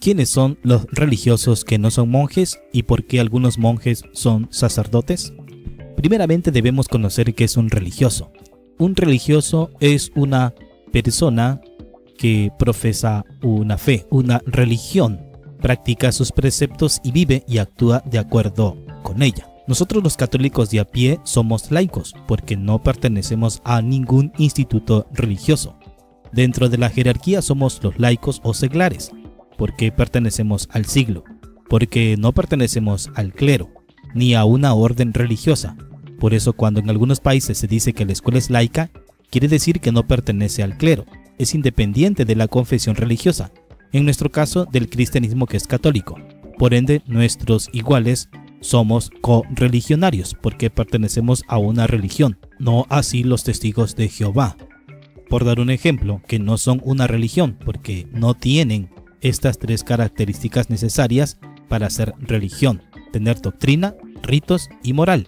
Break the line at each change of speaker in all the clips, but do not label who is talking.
¿Quiénes son los religiosos que no son monjes y por qué algunos monjes son sacerdotes? Primeramente debemos conocer qué es un religioso. Un religioso es una persona que profesa una fe, una religión, practica sus preceptos y vive y actúa de acuerdo con ella. Nosotros los católicos de a pie somos laicos porque no pertenecemos a ningún instituto religioso. Dentro de la jerarquía somos los laicos o seglares, porque pertenecemos al siglo, porque no pertenecemos al clero, ni a una orden religiosa. Por eso cuando en algunos países se dice que la escuela es laica, quiere decir que no pertenece al clero, es independiente de la confesión religiosa, en nuestro caso del cristianismo que es católico. Por ende, nuestros iguales somos correligionarios porque pertenecemos a una religión, no así los testigos de Jehová. Por dar un ejemplo, que no son una religión porque no tienen estas tres características necesarias para ser religión: tener doctrina, ritos y moral.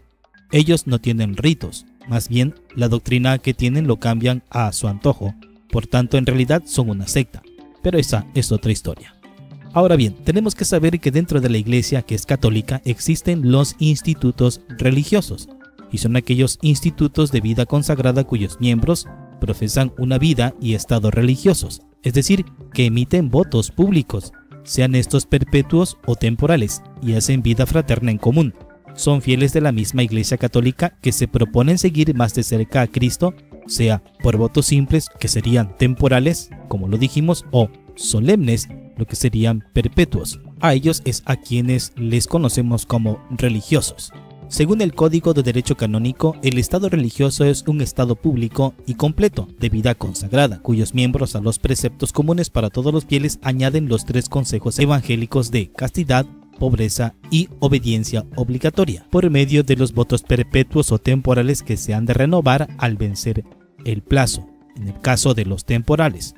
Ellos no tienen ritos, más bien la doctrina que tienen lo cambian a su antojo, por tanto en realidad son una secta, pero esa es otra historia. Ahora bien, tenemos que saber que dentro de la iglesia que es católica existen los institutos religiosos, y son aquellos institutos de vida consagrada cuyos miembros profesan una vida y estado religiosos, es decir, que emiten votos públicos, sean estos perpetuos o temporales, y hacen vida fraterna en común. Son fieles de la misma Iglesia Católica que se proponen seguir más de cerca a Cristo, sea por votos simples, que serían temporales, como lo dijimos, o solemnes, lo que serían perpetuos. A ellos es a quienes les conocemos como religiosos. Según el Código de Derecho Canónico, el estado religioso es un estado público y completo de vida consagrada, cuyos miembros a los preceptos comunes para todos los fieles añaden los tres consejos evangélicos de castidad, pobreza y obediencia obligatoria, por medio de los votos perpetuos o temporales que se han de renovar al vencer el plazo. En el caso de los temporales,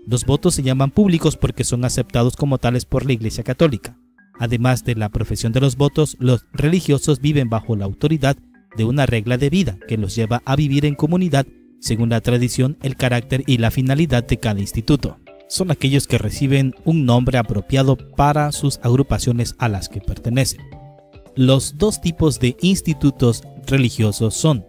los votos se llaman públicos porque son aceptados como tales por la Iglesia Católica. Además de la profesión de los votos, los religiosos viven bajo la autoridad de una regla de vida que los lleva a vivir en comunidad según la tradición, el carácter y la finalidad de cada instituto. Son aquellos que reciben un nombre apropiado para sus agrupaciones a las que pertenecen. Los dos tipos de institutos religiosos son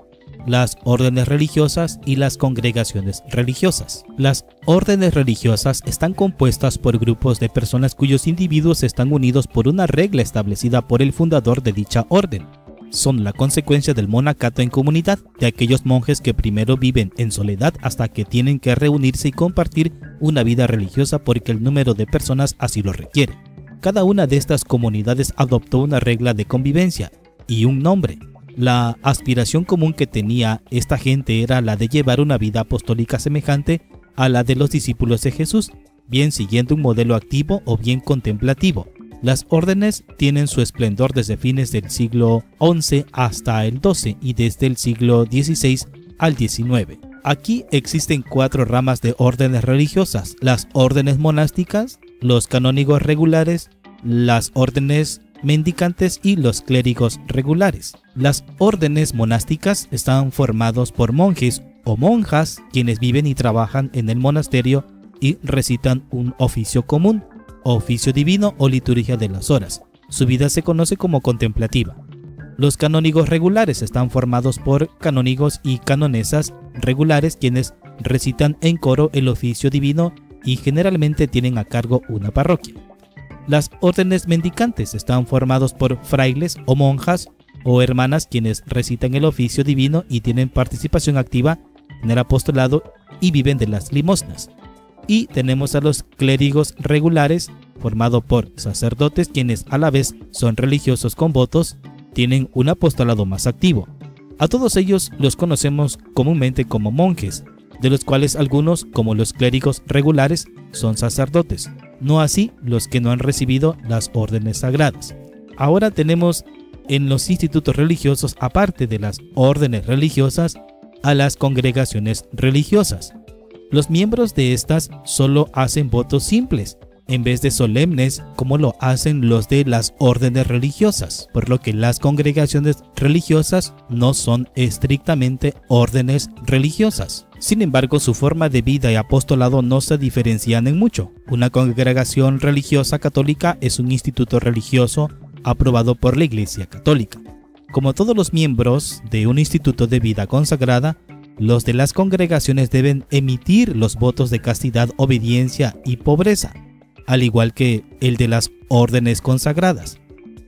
las órdenes religiosas y las congregaciones religiosas. Las órdenes religiosas están compuestas por grupos de personas cuyos individuos están unidos por una regla establecida por el fundador de dicha orden. Son la consecuencia del monacato en comunidad, de aquellos monjes que primero viven en soledad hasta que tienen que reunirse y compartir una vida religiosa porque el número de personas así lo requiere. Cada una de estas comunidades adoptó una regla de convivencia y un nombre. La aspiración común que tenía esta gente era la de llevar una vida apostólica semejante a la de los discípulos de Jesús, bien siguiendo un modelo activo o bien contemplativo. Las órdenes tienen su esplendor desde fines del siglo XI hasta el XII y desde el siglo XVI al XIX. Aquí existen 4 ramas de órdenes religiosas: las órdenes monásticas, los canónigos regulares, las órdenes mendicantes y los clérigos regulares. Las órdenes monásticas están formados por monjes o monjas quienes viven y trabajan en el monasterio y recitan un oficio común, oficio divino o liturgia de las horas. Su vida se conoce como contemplativa. Los canónigos regulares están formados por canónigos y canonesas regulares quienes recitan en coro el oficio divino y generalmente tienen a cargo una parroquia. Las órdenes mendicantes están formados por frailes o monjas o hermanas quienes recitan el oficio divino y tienen participación activa en el apostolado y viven de las limosnas. Y tenemos a los clérigos regulares, formado por sacerdotes quienes a la vez son religiosos con votos, tienen un apostolado más activo. A todos ellos los conocemos comúnmente como monjes, de los cuales algunos, como los clérigos regulares, son sacerdotes, no así los que no han recibido las órdenes sagradas. Ahora tenemos en los institutos religiosos, aparte de las órdenes religiosas, a las congregaciones religiosas. Los miembros de estas solo hacen votos simples, en vez de solemnes como lo hacen los de las órdenes religiosas, por lo que las congregaciones religiosas no son estrictamente órdenes religiosas. Sin embargo, su forma de vida y apostolado no se diferencian en mucho. Una congregación religiosa católica es un instituto religioso aprobado por la Iglesia Católica. Como todos los miembros de un instituto de vida consagrada, los de las congregaciones deben emitir los votos de castidad, obediencia y pobreza, al igual que el de las órdenes consagradas.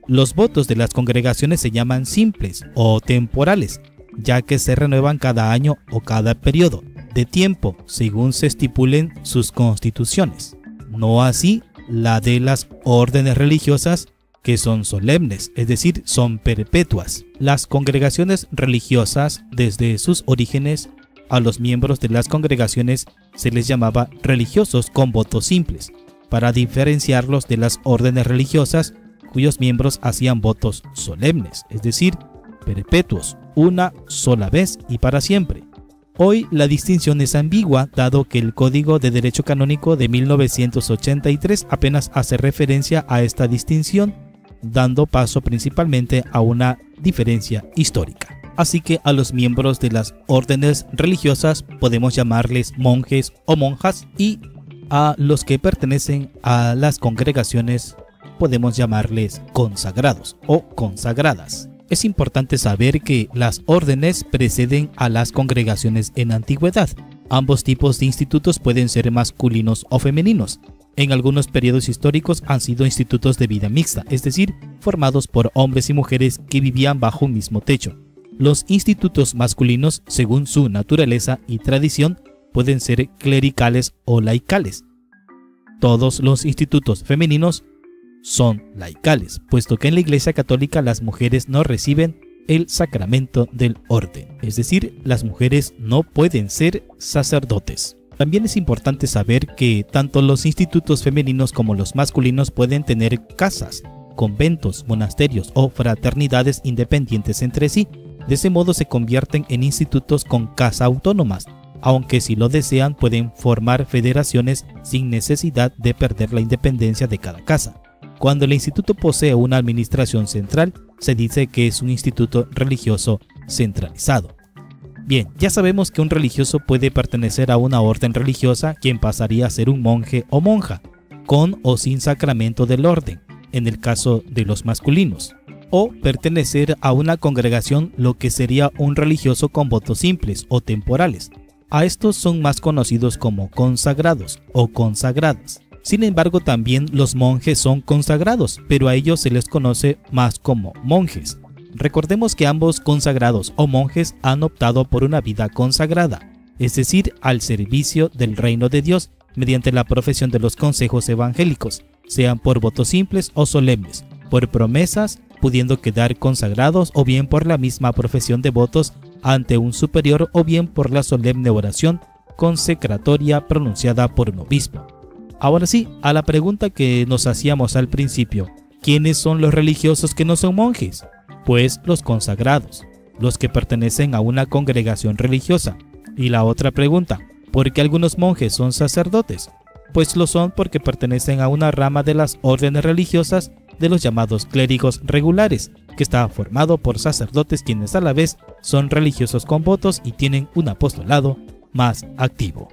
Los votos de las congregaciones se llaman simples o temporales, ya que se renuevan cada año o cada periodo de tiempo según se estipulen sus constituciones. No así la de las órdenes religiosas, que son solemnes, es decir, son perpetuas. Las congregaciones religiosas, desde sus orígenes, a los miembros de las congregaciones se les llamaba religiosos con votos simples, para diferenciarlos de las órdenes religiosas cuyos miembros hacían votos solemnes, es decir, perpetuos, una sola vez y para siempre. Hoy la distinción es ambigua, dado que el Código de Derecho Canónico de 1983 apenas hace referencia a esta distinción, dando paso principalmente a una diferencia histórica. Así que a los miembros de las órdenes religiosas podemos llamarles monjes o monjas, y a los que pertenecen a las congregaciones podemos llamarles consagrados o consagradas. Es importante saber que las órdenes preceden a las congregaciones en antigüedad. Ambos tipos de institutos pueden ser masculinos o femeninos. En algunos periodos históricos han sido institutos de vida mixta, es decir, formados por hombres y mujeres que vivían bajo un mismo techo. Los institutos masculinos, según su naturaleza y tradición, pueden ser clericales o laicales. Todos los institutos femeninos son laicales, puesto que en la Iglesia Católica las mujeres no reciben el sacramento del orden, es decir, las mujeres no pueden ser sacerdotes. También es importante saber que tanto los institutos femeninos como los masculinos pueden tener casas, conventos, monasterios o fraternidades independientes entre sí. De ese modo se convierten en institutos con casa autónomas, aunque si lo desean pueden formar federaciones sin necesidad de perder la independencia de cada casa. Cuando el instituto posee una administración central, se dice que es un instituto religioso centralizado. Bien, ya sabemos que un religioso puede pertenecer a una orden religiosa, quien pasaría a ser un monje o monja, con o sin sacramento del orden, en el caso de los masculinos, o pertenecer a una congregación, lo que sería un religioso con votos simples o temporales. A estos son más conocidos como consagrados o consagradas. Sin embargo, también los monjes son consagrados, pero a ellos se les conoce más como monjes. Recordemos que ambos consagrados o monjes han optado por una vida consagrada, es decir, al servicio del reino de Dios mediante la profesión de los consejos evangélicos, sean por votos simples o solemnes, por promesas, pudiendo quedar consagrados, o bien por la misma profesión de votos ante un superior, o bien por la solemne oración consecratoria pronunciada por un obispo. Ahora sí, a la pregunta que nos hacíamos al principio, ¿quiénes son los religiosos que no son monjes? Pues los consagrados, los que pertenecen a una congregación religiosa. Y la otra pregunta, ¿por qué algunos monjes son sacerdotes? Pues lo son porque pertenecen a una rama de las órdenes religiosas de los llamados clérigos regulares, que está formado por sacerdotes quienes a la vez son religiosos con votos y tienen un apostolado más activo.